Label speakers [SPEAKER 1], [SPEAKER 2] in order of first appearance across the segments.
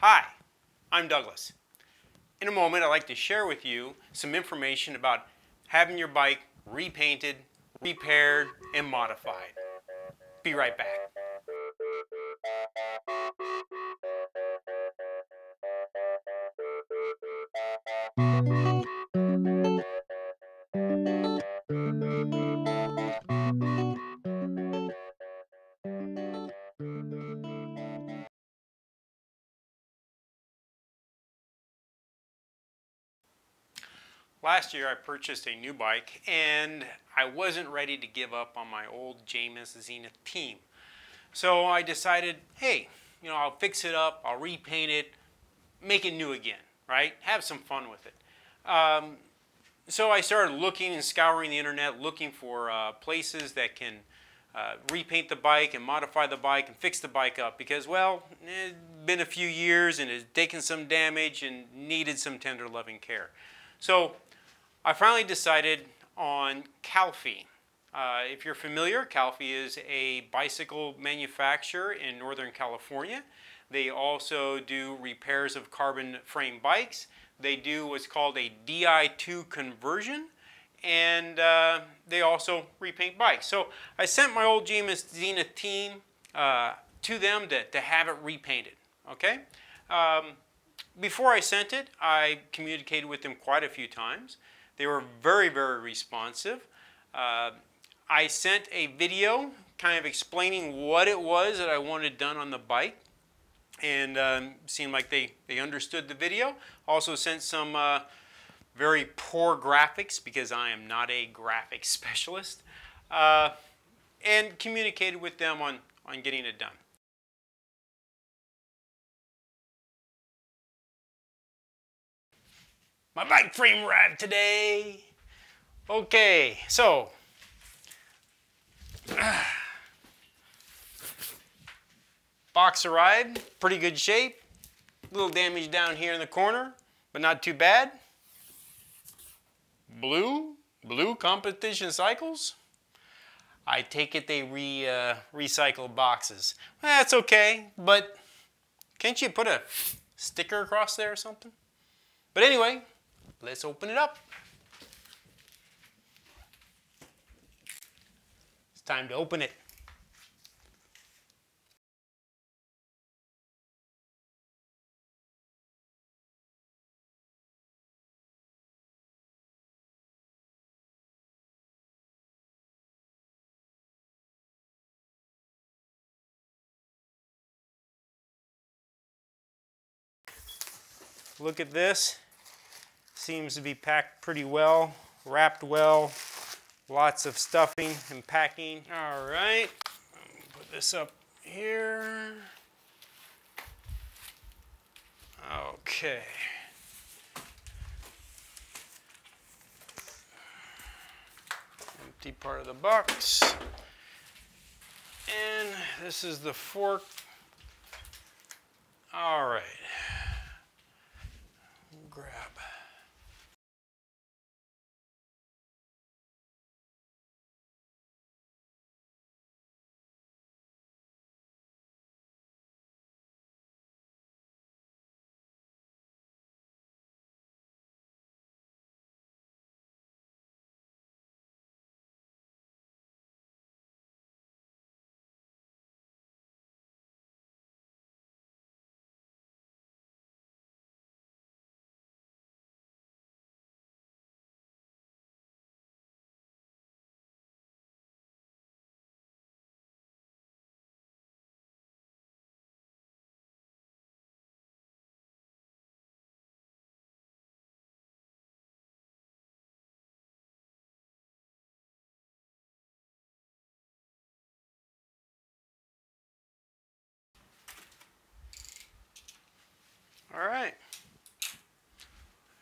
[SPEAKER 1] Hi, I'm Douglas. In a moment, I'd like to share with you some information about having your bike repainted, repaired, and modified. Be right back. Last year I purchased a new bike and I wasn't ready to give up on my old Jameis Zenith team. So I decided, hey, I'll fix it up, I'll repaint it, make it new again, right? Have some fun with it. So I started looking and scouring the internet, looking for places that can repaint the bike and modify the bike and fix the bike up because, well, it's been a few years and it's taken some damage and needed some tender loving care. So I finally decided on Calfee. If you're familiar, Calfee is a bicycle manufacturer in Northern California. They also do repairs of carbon frame bikes. They do what's called a Di2 conversion, and they also repaint bikes. So I sent my old Zenith team to them to have it repainted. Okay. Before I sent it, I communicated with them quite a few times. They were very, very responsive. I sent a video kind of explaining what it was that I wanted done on the bike, and seemed like they understood the video. Also sent some very poor graphics because I am not a graphics specialist, and communicated with them on getting it done. My bike frame arrived today. Okay, so box arrived, pretty good shape. A little damage down here in the corner, but not too bad. Blue competition cycles. I take it they recycle boxes. Well, that's okay, but can't you put a sticker across there or something? But anyway, let's open it up. It's time to open it. Look at this. Seems to be packed pretty well, wrapped well, lots of stuffing and packing. All right, put this up here. Okay. Empty part of the box. And this is the fork. All right. Grab. All right,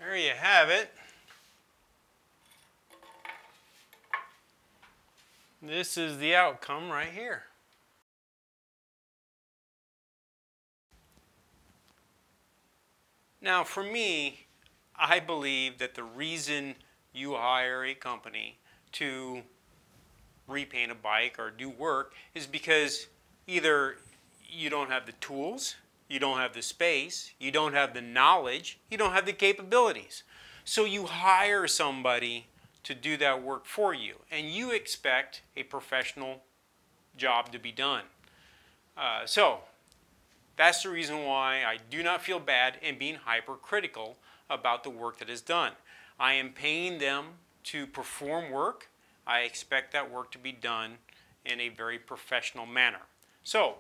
[SPEAKER 1] there you have it. This is the outcome right here. Now for me, I believe that the reason you hire a company to repaint a bike or do work is because either you don't have the tools, you don't have the space, you don't have the knowledge, you don't have the capabilities. So you hire somebody to do that work for you, and you expect a professional job to be done. So that's the reason why I do not feel bad in being hypercritical about the work that is done. I am paying them to perform work. I expect that work to be done in a very professional manner. So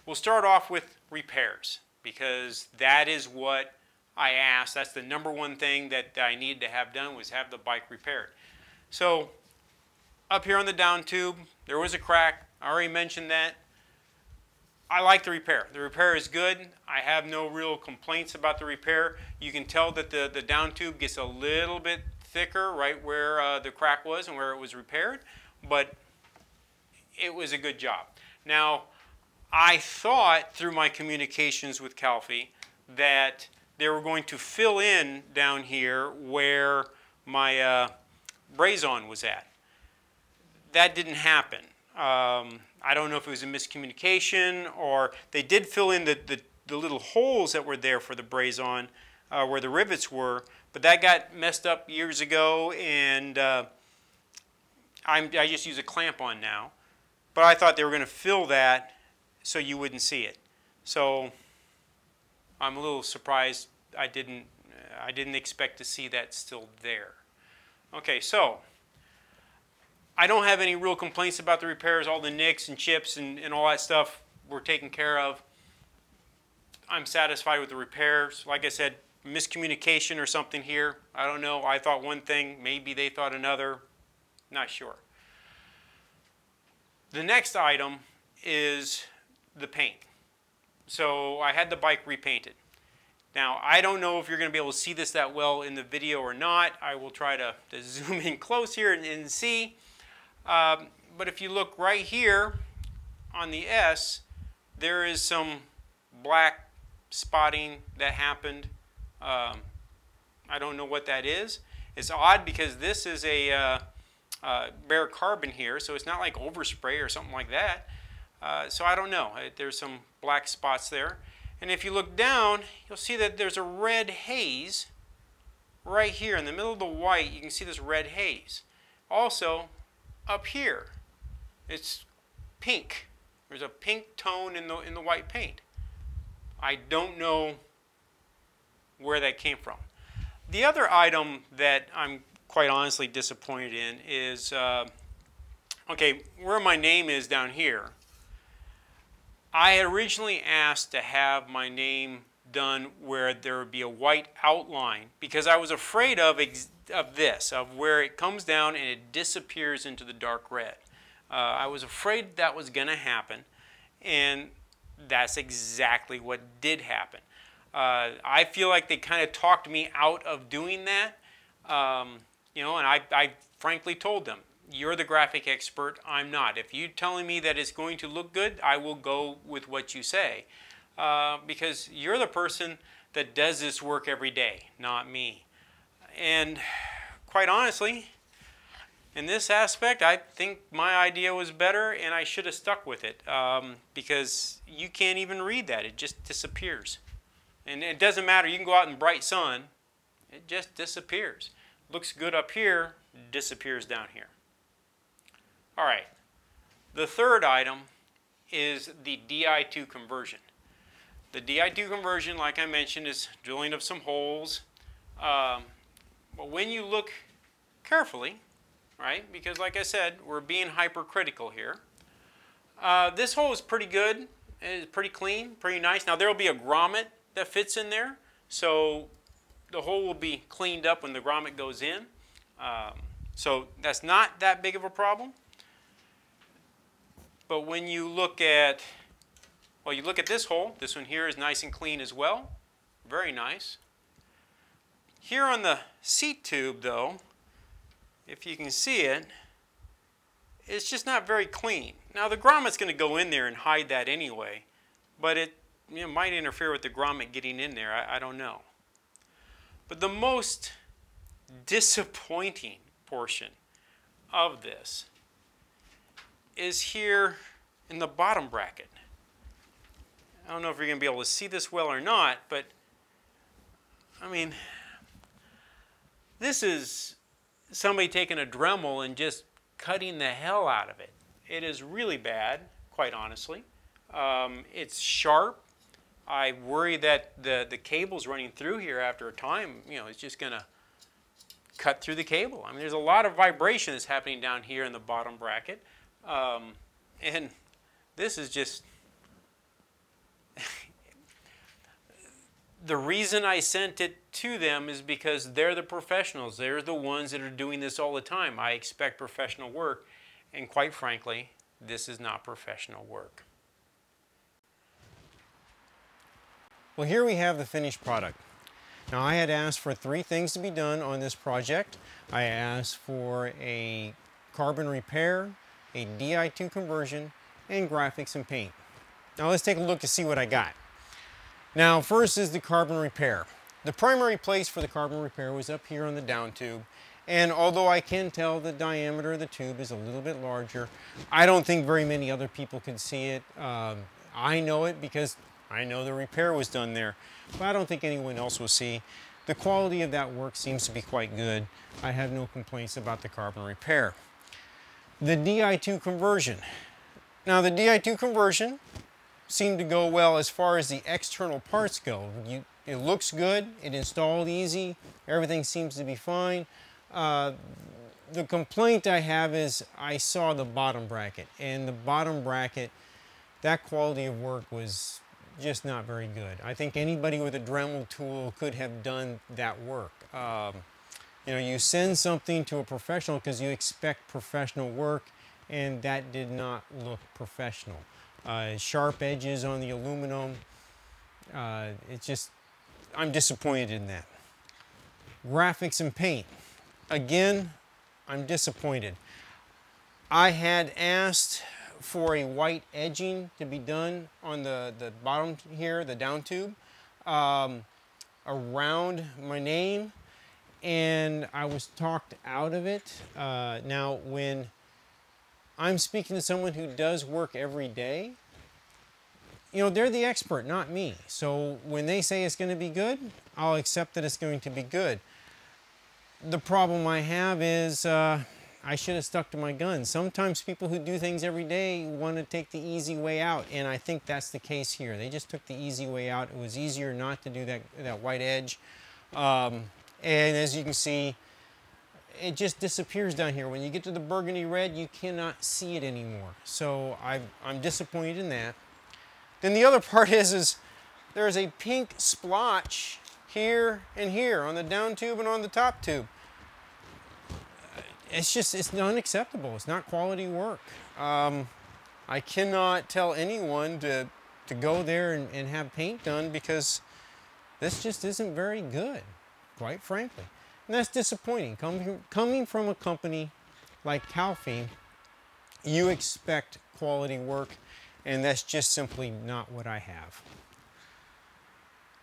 [SPEAKER 1] we'll start off with repairs, because that is what I asked. That's the number one thing that I needed to have done, was have the bike repaired. So up here on the down tube, there was a crack. I already mentioned that. I like the repair. The repair is good. I have no real complaints about the repair. You can tell that the down tube gets a little bit thicker right where the crack was and where it was repaired, but it was a good job. Now, I thought through my communications with Calfee that they were going to fill in down here where my braze-on was at. That didn't happen. I don't know if it was a miscommunication, or they did fill in the little holes that were there for the braze-on where the rivets were, but that got messed up years ago, and I just use a clamp on now. But I thought they were going to fill that so you wouldn't see it. So I'm a little surprised I didn't expect to see that still there. Okay, so I don't have any real complaints about the repairs. All the nicks and chips and all that stuff were taken care of. I'm satisfied with the repairs. Like I said, miscommunication or something here. I don't know. I thought one thing, maybe they thought another. Not sure. The next item is the paint. So I had the bike repainted. Now, I don't know if you're going to be able to see this that well in the video or not. I will try to zoom in close here and see. But if you look right here on the S, there is some black spotting that happened. I don't know what that is. It's odd because this is a bare carbon here, so it's not like overspray or something like that. So I don't know. There's some black spots there. And if you look down, you'll see that there's a red haze right here in the middle of the white. You can see this red haze. Also, up here, it's pink. There's a pink tone in the white paint. I don't know where that came from. The other item that I'm quite honestly disappointed in is, okay, where my name is down here, I had originally asked to have my name done where there would be a white outline, because I was afraid of this, of where it comes down and it disappears into the dark red. I was afraid that was going to happen, and that's exactly what did happen. I feel like they kind of talked me out of doing that, you know, and I frankly told them, you're the graphic expert, I'm not. If you're telling me that it's going to look good, I will go with what you say, because you're the person that does this work every day, not me. And quite honestly, in this aspect, I think my idea was better and I should have stuck with it, because you can't even read that. It just disappears. And it doesn't matter. You can go out in bright sun. It just disappears. Looks good up here, disappears down here. All right. The third item is the Di2 conversion. The Di2 conversion, like I mentioned, is drilling of some holes. But when you look carefully, right, because like I said, we're being hypercritical here. This hole is pretty good. It's pretty clean, pretty nice. Now there will be a grommet that fits in there, so the hole will be cleaned up when the grommet goes in. So that's not that big of a problem. But when you look at, well, you look at this hole. This one here is nice and clean as well. Very nice. Here on the seat tube, though, if you can see it, it's just not very clean. Now the grommet's going to go in there and hide that anyway, but it might interfere with the grommet getting in there. I don't know. But the most disappointing portion of this is here in the bottom bracket. I don't know if you're going to be able to see this well or not, but I mean, this is somebody taking a Dremel and just cutting the hell out of it. It is really bad, quite honestly. It's sharp. I worry that the cable's running through here after a time, you know, it's just going to cut through the cable. I mean, there's a lot of vibration that's happening down here in the bottom bracket. And this is just... The reason I sent it to them is because they're the professionals. They're the ones that are doing this all the time. I expect professional work, and quite frankly, this is not professional work.
[SPEAKER 2] Well, here we have the finished product. Now, I had asked for 3 things to be done on this project. I asked for a carbon repair, a Di2 conversion, and graphics and paint. Now, let's take a look to see what I got. Now, first is the carbon repair. The primary place for the carbon repair was up here on the down tube, and although I can tell the diameter of the tube is a little bit larger, I don't think very many other people can see it. I know it because I know the repair was done there, but I don't think anyone else will see. The quality of that work seems to be quite good. I have no complaints about the carbon repair. The Di2 conversion. Now, the Di2 conversion seemed to go well as far as the external parts go. It looks good, it installed easy, everything seems to be fine. The complaint I have is I saw the bottom bracket, and the bottom bracket, that quality of work was just not very good. I think anybody with a Dremel tool could have done that work. You know, you send something to a professional because you expect professional work, and that did not look professional. Sharp edges on the aluminum. I'm disappointed in that. Graphics and paint. Again, I'm disappointed. I had asked for a white edging to be done on the bottom here, the down tube, around my name, and I was talked out of it. Now, when I'm speaking to someone who does work every day, you know, they're the expert, not me. So when they say it's going to be good, I'll accept that it's going to be good. The problem I have is I should have stuck to my guns. Sometimes people who do things every day want to take the easy way out, and I think that's the case here. They just took the easy way out. It was easier not to do that white edge. And as you can see, it just disappears down here. When you get to the burgundy red, you cannot see it anymore. So I'm disappointed in that. Then the other part is there's a pink splotch here and here on the down tube and on the top tube. It's unacceptable. It's not quality work. I cannot tell anyone to go there and have paint done because this just isn't very good, quite frankly. And that's disappointing. Coming from a company like Calfee, you expect quality work, and that's just simply not what I have.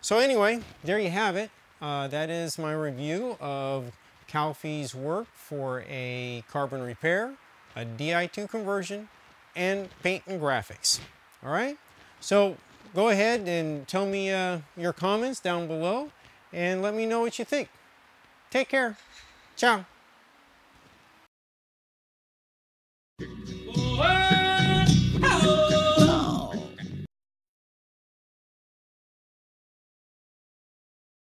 [SPEAKER 2] So anyway, there you have it. That is my review of Calfee's work for a carbon repair, a Di2 conversion, and paint and graphics. All right? So go ahead and tell me your comments down below, and let me know what you think. Take care. Ciao.